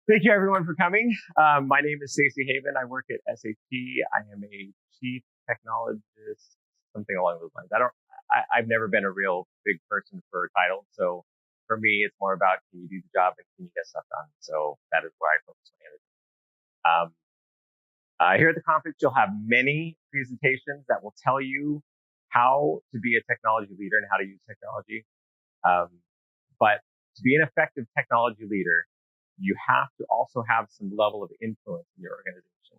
Thank you, everyone, for coming. My name is Stacy Haven. I work at SAP. I am a chief technologist, something along those lines. I've never been a real big person for a title. So for me, it's more about can you do the job and can you get stuff done? So that is where I focus my energy. Here at the conference, you'll have many presentations that will tell you how to be a technology leader and how to use technology. But to be an effective technology leader, you have to also have some level of influence in your organization.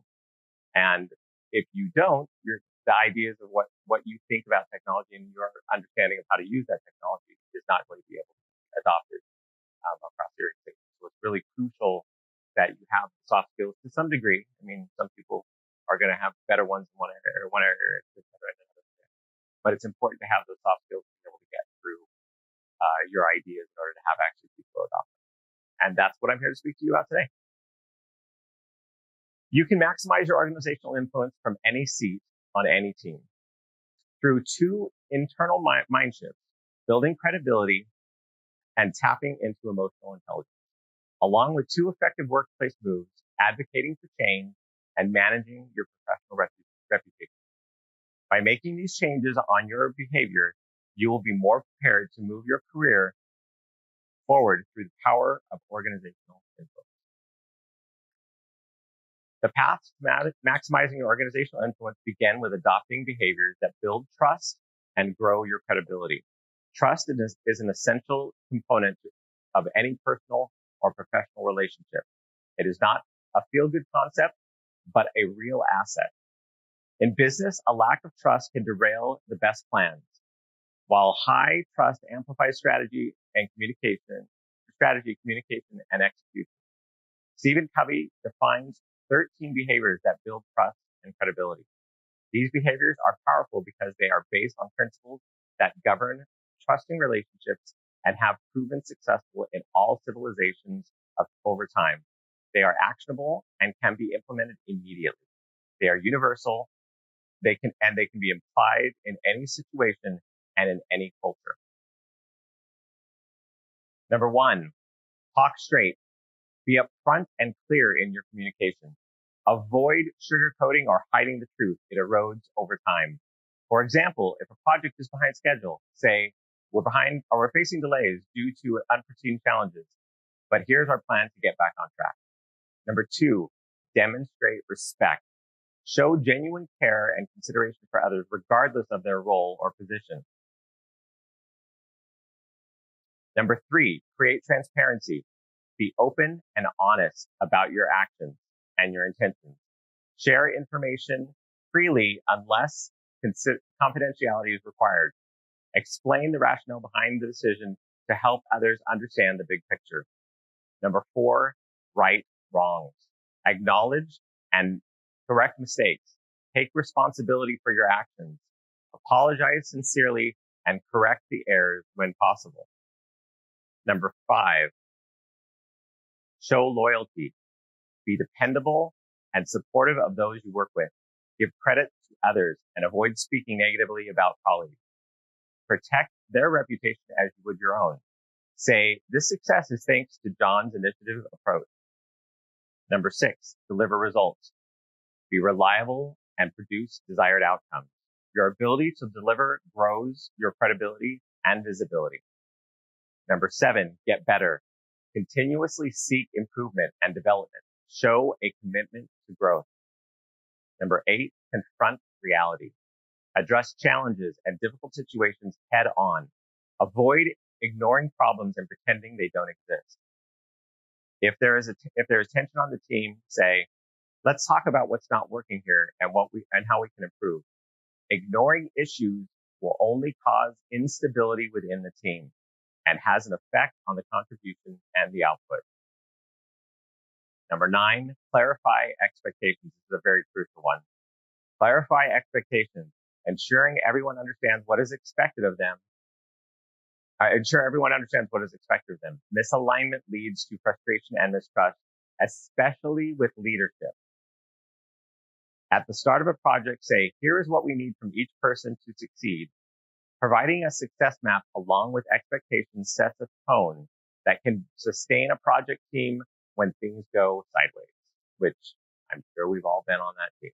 And if you don't, the ideas of what you think about technology and your understanding of how to use that technology is not going to be able to be adopted across your organization. So it's really crucial that you have soft skills to some degree. I mean, some people are going to have better ones in one area, but it's important to have those soft skills to be able to get through your ideas in order to have actually people adopt them. And that's what I'm here to speak to you about today. You can maximize your organizational influence from any seat on any team through two internal mind shifts, building credibility and tapping into emotional intelligence, along with two effective workplace moves, advocating for change and managing your professional reputation. By making these changes on your behavior, you will be more prepared to move your career forward through the power of organizational influence. The paths to maximizing your organizational influence begin with adopting behaviors that build trust and grow your credibility. Trust is an essential component of any personal or professional relationship. It is not a feel-good concept, but a real asset. In business, a lack of trust can derail the best plans, while high trust amplifies strategy, communication, and execution. Stephen Covey defines 13 behaviors that build trust and credibility. These behaviors are powerful because they are based on principles that govern trusting relationships and have proven successful in all civilizations over time. They are actionable and can be implemented immediately. They are universal. They can be applied in any situation and in any culture. Number one, talk straight. Be upfront and clear in your communication. Avoid sugarcoating or hiding the truth. It erodes over time. For example, if a project is behind schedule, say we're behind or we're facing delays due to unforeseen challenges, but here's our plan to get back on track. Number two, demonstrate respect. Show genuine care and consideration for others, regardless of their role or position. Number three, create transparency. Be open and honest about your actions and your intentions. Share information freely unless confidentiality is required. Explain the rationale behind the decision to help others understand the big picture. Number four, right wrongs. Acknowledge and correct mistakes. Take responsibility for your actions. Apologize sincerely and correct the errors when possible. Number five, show loyalty. Be dependable and supportive of those you work with. Give credit to others and avoid speaking negatively about colleagues. Protect their reputation as you would your own. Say, this success is thanks to John's initiative approach. Number six, deliver results. Be reliable and produce desired outcomes. Your ability to deliver grows your credibility and visibility. Number seven, get better. Continuously seek improvement and development. Show a commitment to growth. Number eight, confront reality. Address challenges and difficult situations head on. Avoid ignoring problems and pretending they don't exist. If there is tension on the team, say, let's talk about what's not working here and how we can improve. Ignoring issues will only cause instability within the team and has an effect on the contribution and the output. Number nine, clarify expectations. This is a very crucial one. Clarify expectations, ensuring everyone understands what is expected of them. Misalignment leads to frustration and mistrust, especially with leadership. At the start of a project, say, here is what we need from each person to succeed. Providing a success map along with expectations sets a tone that can sustain a project team when things go sideways, which I'm sure we've all been on that team.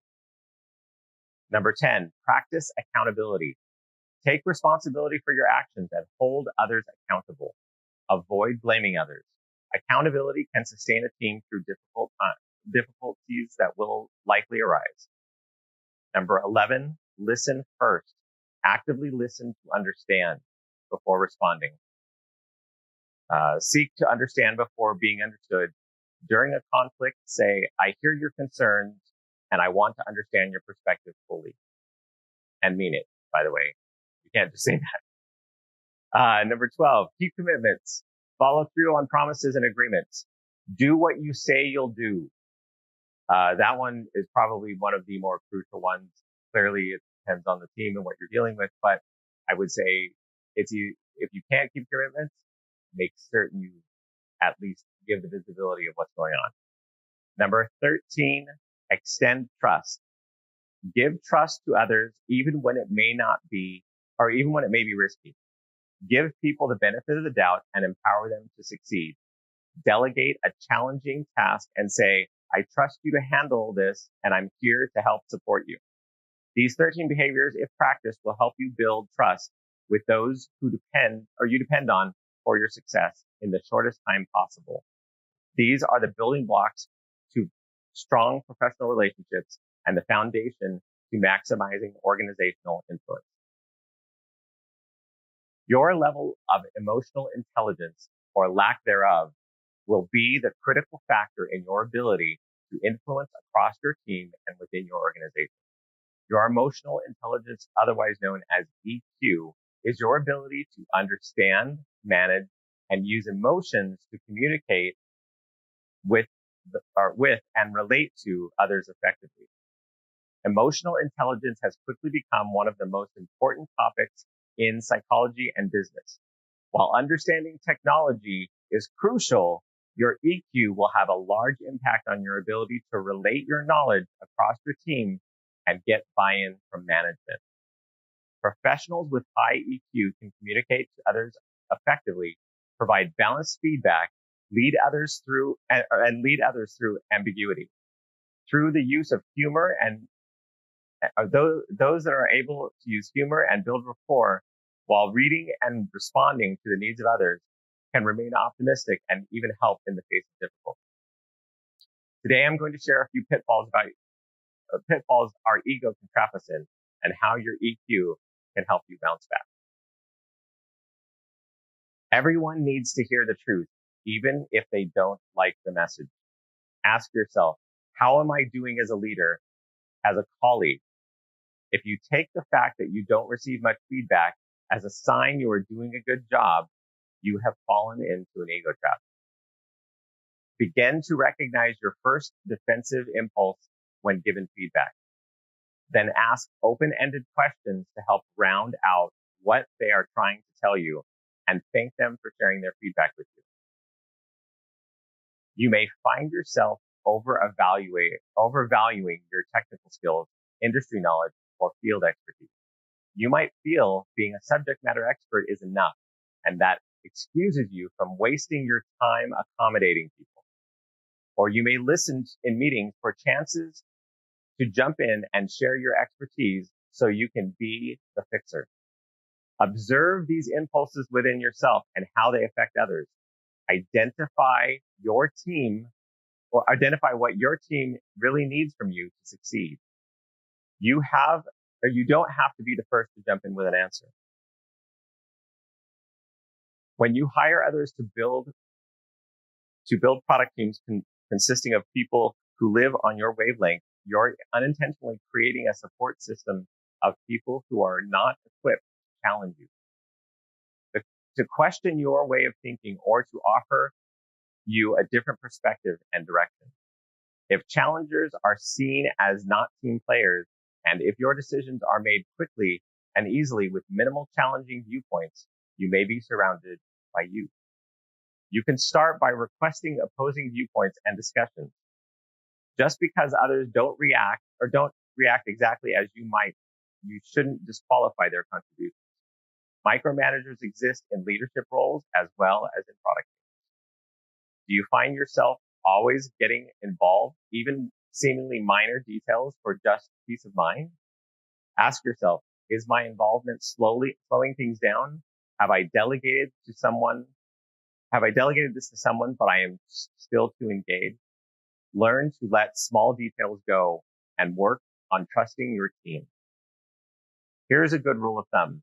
Number 10, practice accountability. Take responsibility for your actions and hold others accountable. Avoid blaming others. Accountability can sustain a team through difficulties that will likely arise. Number 11, listen first. Actively listen to understand before responding. Seek to understand before being understood. During a conflict, say, I hear your concerns and I want to understand your perspective fully. And mean it, by the way. You can't just say that. Number 12, keep commitments. Follow through on promises and agreements. Do what you say you'll do. That one is probably one of the more crucial ones. Clearly, it depends on the team and what you're dealing with, but I would say if you can't keep commitments, make certain you at least give the visibility of what's going on. Number 13, extend trust. Give trust to others even when it may not be, or even when it may be risky. Give people the benefit of the doubt and empower them to succeed. Delegate a challenging task and say, I trust you to handle this and I'm here to help support you. These 13 behaviors, if practiced, will help you build trust with those who you depend on for your success in the shortest time possible. These are the building blocks to strong professional relationships and the foundation to maximizing organizational influence. Your level of emotional intelligence or lack thereof will be the critical factor in your ability to influence across your team and within your organization. Your emotional intelligence, otherwise known as EQ, is your ability to understand, manage, and use emotions to communicate with and relate to others effectively. Emotional intelligence has quickly become one of the most important topics in psychology and business. While understanding technology is crucial, your EQ will have a large impact on your ability to relate your knowledge across your team and get buy-in from management. Professionals with high EQ can communicate to others effectively, provide balanced feedback, lead others through ambiguity. Through the use of humor and those that are able to use humor and build rapport while reading and responding to the needs of others can remain optimistic and even help in the face of difficulty. Today, I'm going to share a few pitfalls our ego can trap us in and how your EQ can help you bounce back. Everyone needs to hear the truth, even if they don't like the message. Ask yourself, how am I doing as a leader, as a colleague? If you take the fact that you don't receive much feedback as a sign you are doing a good job, you have fallen into an ego trap. Begin to recognize your first defensive impulse when given feedback. Then ask open-ended questions to help round out what they are trying to tell you and thank them for sharing their feedback with you. You may find yourself overvaluing your technical skills, industry knowledge, or field expertise. You might feel being a subject matter expert is enough, and that excuses you from wasting your time accommodating people. Or you may listen in meetings for chances to jump in and share your expertise so you can be the fixer. Observe these impulses within yourself and how they affect others. Identify what your team really needs from you to succeed. You don't have to be the first to jump in with an answer. When you hire others to build product teams consisting of people who live on your wavelength, you're unintentionally creating a support system of people who are not equipped to challenge you, to question your way of thinking, or to offer you a different perspective and direction. If challengers are seen as not team players, and if your decisions are made quickly and easily with minimal challenging viewpoints, you may be surrounded by youth. You can start by requesting opposing viewpoints and discussions. Just because others don't react exactly as you might, you shouldn't disqualify their contributions. Micromanagers exist in leadership roles as well as in product teams. Do you find yourself always getting involved, even seemingly minor details for just peace of mind? Ask yourself, is my involvement slowing things down? Have I delegated to someone? Have I delegated this to someone, but I am still too engaged? Learn to let small details go and work on trusting your team. Here's a good rule of thumb.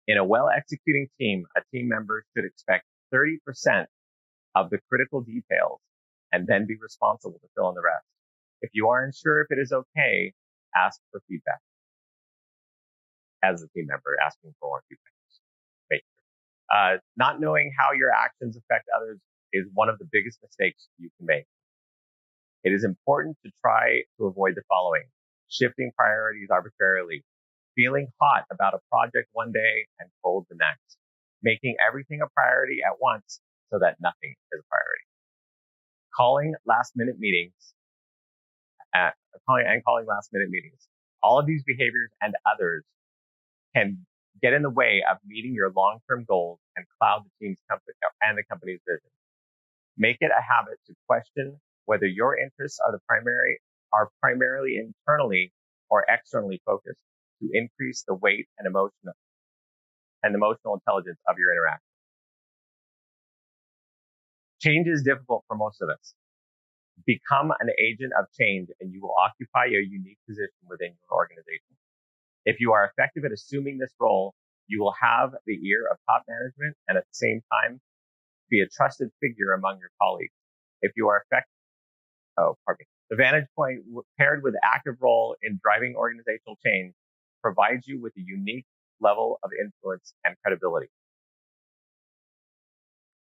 In a well-executing team, a team member should expect 30% of the critical details and then be responsible to fill in the rest. If you are unsure if it is okay, ask for feedback. As a team member, asking for more feedback. Not knowing how your actions affect others is one of the biggest mistakes you can make. It is important to try to avoid the following: shifting priorities arbitrarily, feeling hot about a project one day and cold the next, making everything a priority at once so that nothing is a priority, calling last minute meetings. All of these behaviors and others can get in the way of meeting your long-term goals and cloud the team's company and the company's vision. Make it a habit to question whether your interests are primarily internally or externally focused to increase the weight and emotional intelligence of your interaction. Change is difficult for most of us. Become an agent of change and you will occupy a unique position within your organization. If you are effective at assuming this role, you will have the ear of top management and at the same time be a trusted figure among your colleagues. If you are the vantage point paired with active role in driving organizational change provides you with a unique level of influence and credibility.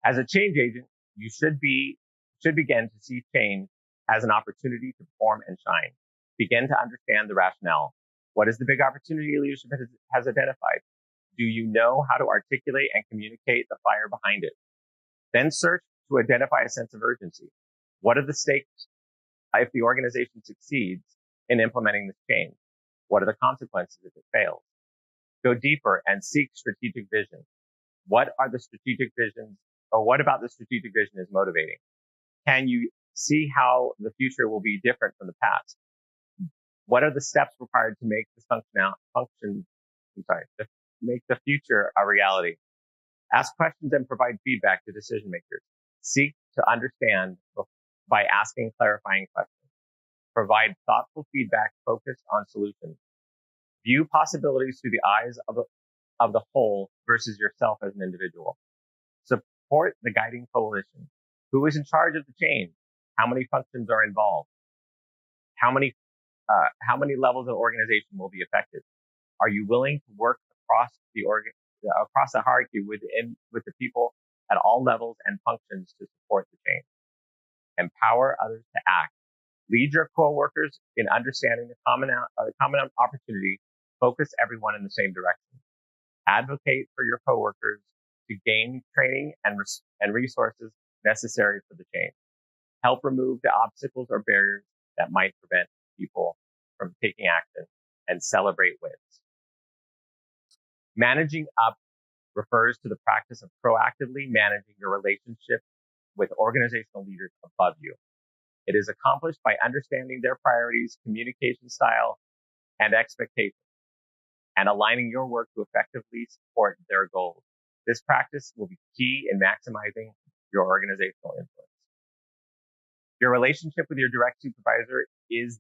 As a change agent, you should begin to see change as an opportunity to perform and shine. Begin to understand the rationale. What is the big opportunity leadership has identified? Do you know how to articulate and communicate the fire behind it? Then search to identify a sense of urgency. What are the stakes if the organization succeeds in implementing this change? What are the consequences if it fails? Go deeper and seek strategic vision. What about the strategic vision is motivating? Can you see how the future will be different from the past? What are the steps required to make this make the future a reality? Ask questions and provide feedback to decision makers. Seek to understand by asking clarifying questions. Provide thoughtful feedback focused on solutions. View possibilities through the eyes of the whole versus yourself as an individual. Support the guiding coalition. Who is in charge of the change? How many functions are involved? How many levels of organization will be affected? Are you willing to work across the hierarchy with the people at all levels and functions to support the change? Empower others to act. Lead your coworkers in understanding the common opportunity. Focus everyone in the same direction. Advocate for your coworkers to gain training and resources necessary for the change. Help remove the obstacles or barriers that might prevent people from taking action and celebrate wins. Managing up refers to the practice of proactively managing your relationship with organizational leaders above you. It is accomplished by understanding their priorities, communication style, and expectations, and aligning your work to effectively support their goals. This practice will be key in maximizing your organizational influence. Your relationship with your direct supervisor is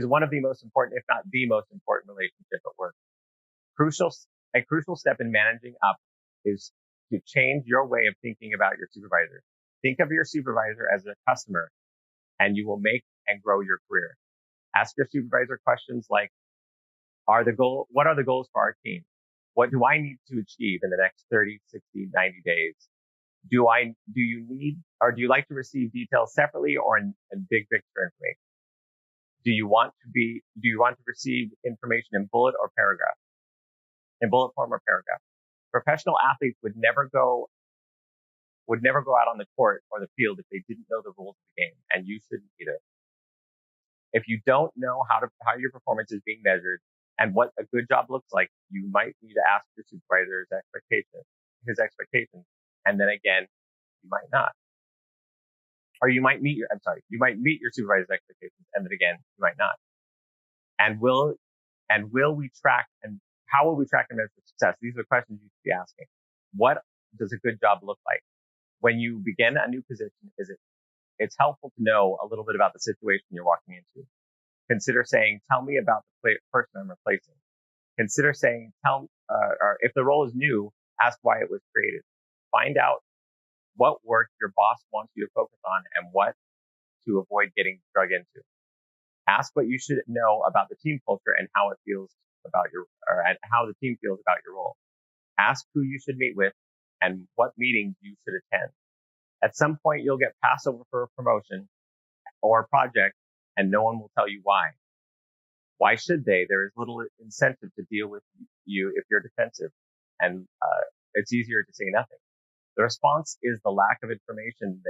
one of the most important, if not the most important relationship at work. A crucial step in managing up is to change your way of thinking about your supervisor. Think of your supervisor as a customer, and you will make and grow your career. Ask your supervisor questions like, what are the goals for our team? What do I need to achieve in the next 30, 60, 90 days? Do you like to receive details separately or in big picture information? Do you want to receive information in bullet form or paragraph? Professional athletes would never go out on the court or the field if they didn't know the rules of the game, and you shouldn't either. If you don't know how your performance is being measured and what a good job looks like, you might need to ask your supervisor his expectations, and then again, you might not. Or you might meet your supervisor's expectations, and then again, you might not. And will we track, and how will we track and measure success? These are the questions you should be asking. What does a good job look like? When you begin a new position, it's helpful to know a little bit about the situation you're walking into. Consider saying, tell me about the person I'm replacing. Consider saying, or if the role is new, ask why it was created. Find out what work your boss wants you to focus on and what to avoid getting drug into. Ask what you should know about the team culture and how it feels about and how the team feels about your role. Ask who you should meet with and what meetings you should attend. At some point, you'll get passed over for a promotion or a project, and no one will tell you why. Why should they? There is little incentive to deal with you if you're defensive, and it's easier to say nothing. The response is the lack of information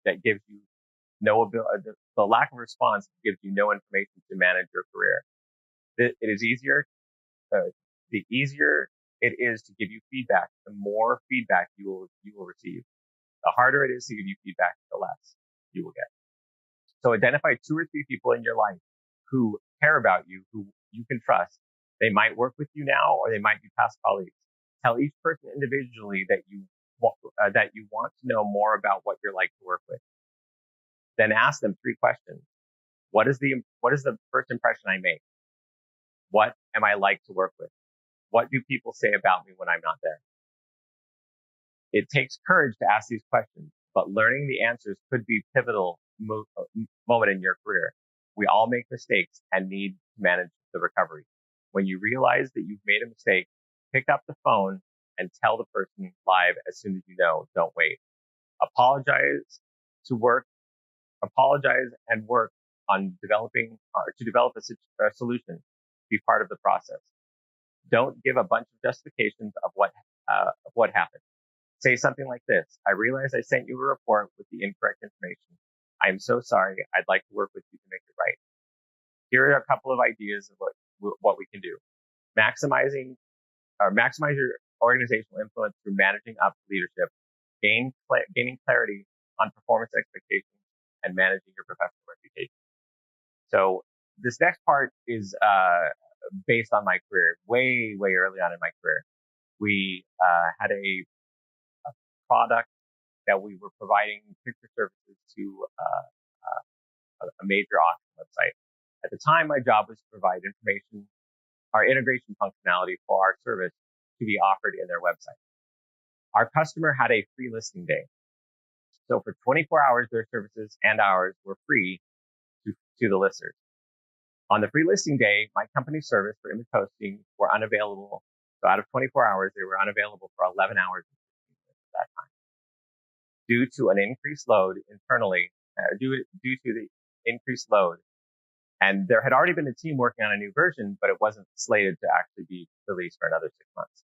that gives you no ability. The lack of response gives you no information to manage your career. It is easier. The easier it is to give you feedback, the more feedback you will receive. The harder it is to give you feedback, the less you will get. So identify 2 or 3 people in your life who care about you, who you can trust. They might work with you now, or they might be past colleagues. Tell each person individually that you want to know more about what you're like to work with. Then ask them 3 questions. What is the first impression I make? What am I like to work with? What do people say about me when I'm not there? It takes courage to ask these questions, but learning the answers could be a pivotal moment in your career. We all make mistakes and need to manage the recovery. When you realize that you've made a mistake, pick up the phone and tell the person live as soon as you know. Don't wait. Apologize and work on develop a solution. Be part of the process. Don't give a bunch of justifications of what happened. Say something like this: I realize I sent you a report with the incorrect information. I am so sorry. I'd like to work with you to make it right. Here are a couple of ideas of what we can do. Maximize your organizational influence through managing up leadership, gaining clarity on performance expectations, and managing your professional reputation. So this next part is based on my career. Way early on in my career, we had a product that we were providing picture services to a major auction website. At the time, my job was to provide our integration functionality for our service to be offered in their website. Our customer had a free listing day. So for 24 hours, their services and ours were free to the listers. On the free listing day, my company's service for image hosting were unavailable. So out of 24 hours, they were unavailable for 11 hours and 15 minutes at that time. Due to an increased load internally, due to the increased load, and there had already been a team working on a new version, but it wasn't slated to actually be released for another 6 months.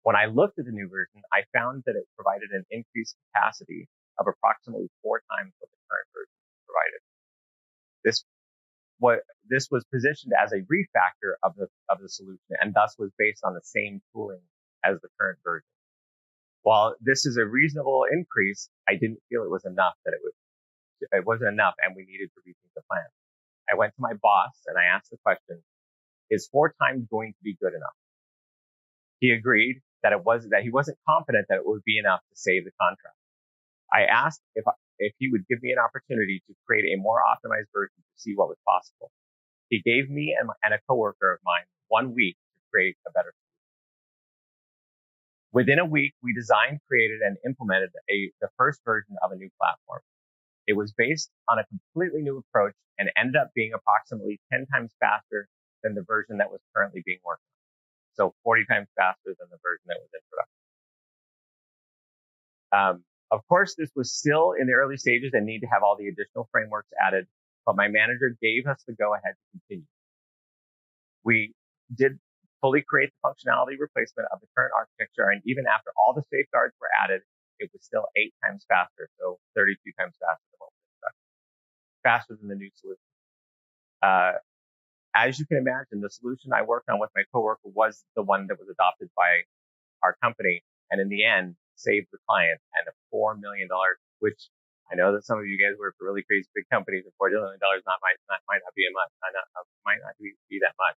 When I looked at the new version, I found that it provided an increased capacity of approximately 4 times what the current version provided. This was positioned as a refactor of the solution, and thus was based on the same tooling as the current version. While this is a reasonable increase, I didn't feel it was enough. It wasn't enough, and we needed to rethink the plan. I went to my boss and I asked the question: is 4 times going to be good enough? He agreed that he wasn't confident that it would be enough to save the contract. I asked if he would give me an opportunity to create a more optimized version to see what was possible. He gave me and a coworker of mine 1 week to create a better solution. Within a week, we designed, created, and implemented the first version of a new platform. It was based on a completely new approach and ended up being approximately 10 times faster than the version that was currently being worked on. So 40 times faster than the version that was in production. Of course, this was still in the early stages and need to have all the additional frameworks added, but my manager gave us the go-ahead to continue. We did fully create the functionality replacement of the current architecture, and even after all the safeguards were added, it was still 8 times faster, so 32 times faster than what was in production, faster than the new solution. As you can imagine, the solution I worked on with my coworker was the one that was adopted by our company, and in the end, saved the client and a $4 million, which I know that some of you guys work for really crazy big companies, and $4 million might not be much, might not be that much.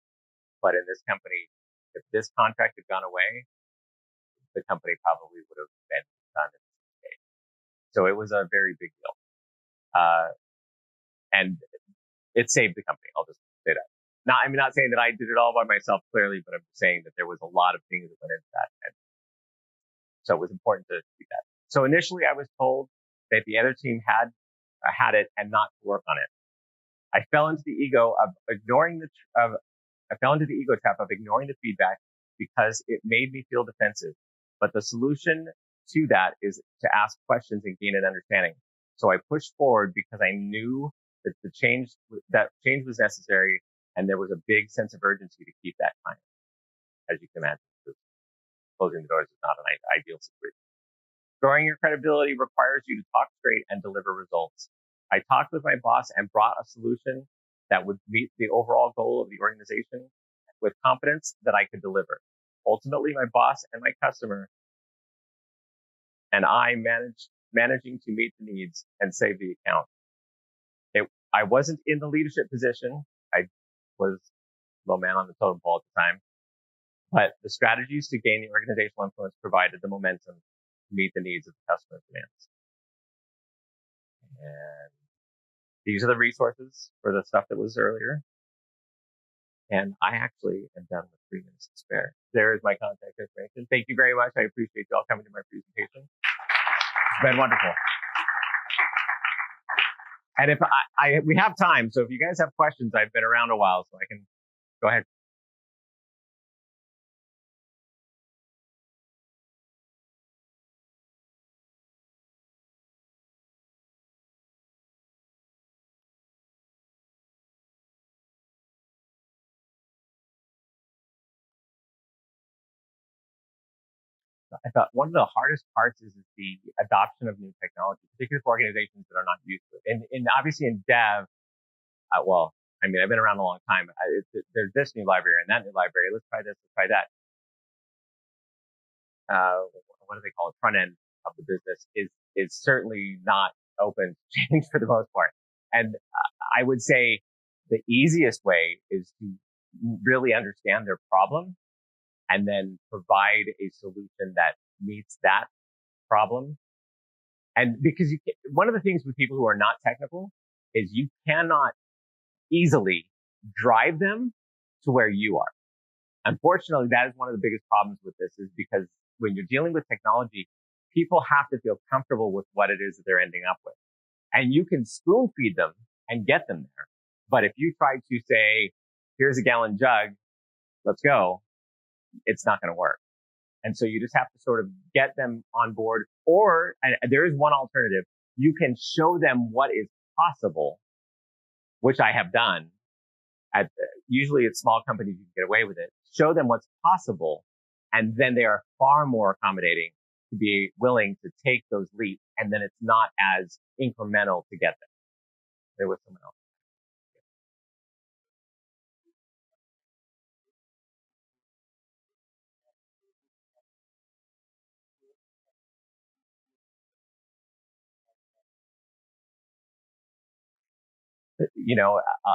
But in this company, if this contract had gone away, the company probably would have been done in 6 days. So it was a very big deal. And it saved the company. I'll just say that. I'm not saying that I did it all by myself, clearly, but I'm saying that there was a lot of things that went into that. And so it was important to do that. So initially I was told that the other team had it and not to work on it. I fell into the ego trap of ignoring the feedback because it made me feel defensive. But the solution to that is to ask questions and gain an understanding. So I pushed forward because I knew that change was necessary, and there was a big sense of urgency to keep that client. As you can imagine, closing the doors is not an ideal situation. Growing your credibility requires you to talk straight and deliver results. I talked with my boss and brought a solution that would meet the overall goal of the organization with confidence that I could deliver. Ultimately, my boss and my customer and I managing to meet the needs and save the account. I wasn't in the leadership position. I was low man on the totem pole at the time. But the strategies to gain the organizational influence provided the momentum to meet the needs of the customer demands. And these are the resources for the stuff that was earlier. And I actually am done with 3 minutes to spare. There is my contact information. Thank you very much. I appreciate you all coming to my presentation. It's been wonderful. And if we have time, so if you guys have questions, I've been around a while, so I can go ahead. I thought one of the hardest parts is the adoption of new technology, particularly for organizations that are not used to it. And obviously in dev, I've been around a long time. There's this new library and that new library. Let's try this, let's try that. What do they call it? Front end of the business is certainly not open to change for the most part. And I would say the easiest way is to really understand their problem and then provide a solution that meets that problem. And because one of the things with people who are not technical is you cannot easily drive them to where you are. Unfortunately, that is one of the biggest problems with this, is because when you're dealing with technology, people have to feel comfortable with what it is that they're ending up with. And you can spoon feed them and get them there. But if you try to say, here's a gallon jug, let's go, it's not going to work. And so you just have to sort of get them on board. Or, and there is one alternative, you can show them what is possible, which I have done. Usually at small companies, you can get away with it. Show them what's possible, and then they are far more accommodating to be willing to take those leaps, and then it's not as incremental to get them. There was someone else.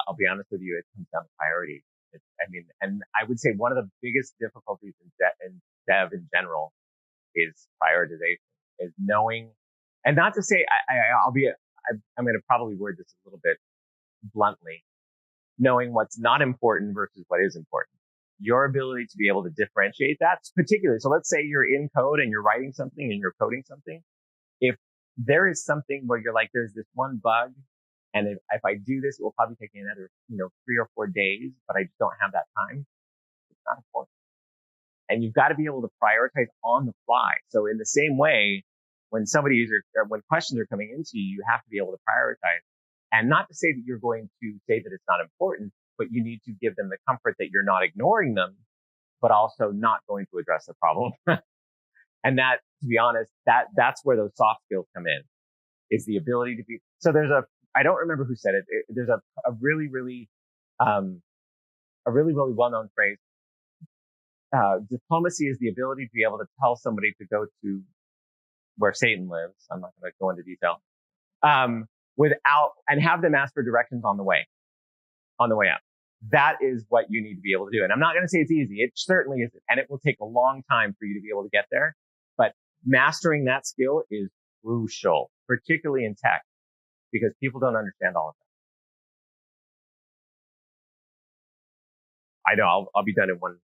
I'll be honest with you, it comes down to priority. And I would say one of the biggest difficulties in dev in general is prioritization, is knowing, and not to say, I'm going to probably word this a little bit bluntly, knowing what's not important versus what is important. Your ability to be able to differentiate that, particularly, so let's say you're in code and you're writing something and you're coding something. If there is something where you're like, there's this one bug, and if I do this, it will probably take me another, 3 or 4 days, but I just don't have that time, it's not important. And you've got to be able to prioritize on the fly. So in the same way, when when questions are coming into you, you have to be able to prioritize. And not to say that you're going to say that it's not important, but you need to give them the comfort that you're not ignoring them, but also not going to address the problem. And that, to be honest, that's where those soft skills come in, is the ability to be. So I don't remember who said it. There's a really, really well-known phrase. Diplomacy is the ability to be able to tell somebody to go to where Satan lives. I'm not going to go into detail. and have them ask for directions on the way up. That is what you need to be able to do. And I'm not going to say it's easy. It certainly isn't. And it will take a long time for you to be able to get there. But mastering that skill is crucial, particularly in tech, because people don't understand all of that. I know I'll be done in one.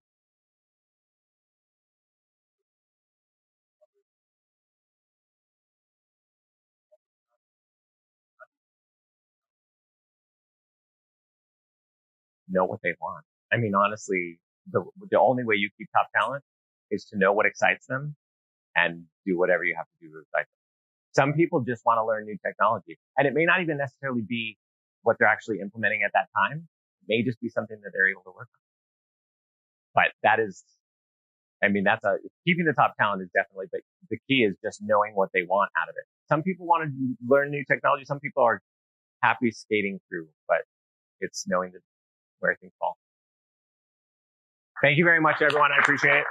Know what they want. I mean, honestly, the only way you keep top talent is to know what excites them and do whatever you have to do to excite them. Some people just want to learn new technology, and it may not even necessarily be what they're actually implementing at that time. It may just be something that they're able to work on. But that is, I mean, keeping the top talent is definitely, but the key is just knowing what they want out of it. Some people want to learn new technology. Some people are happy skating through, but it's knowing where things fall. Thank you very much, everyone. I appreciate it.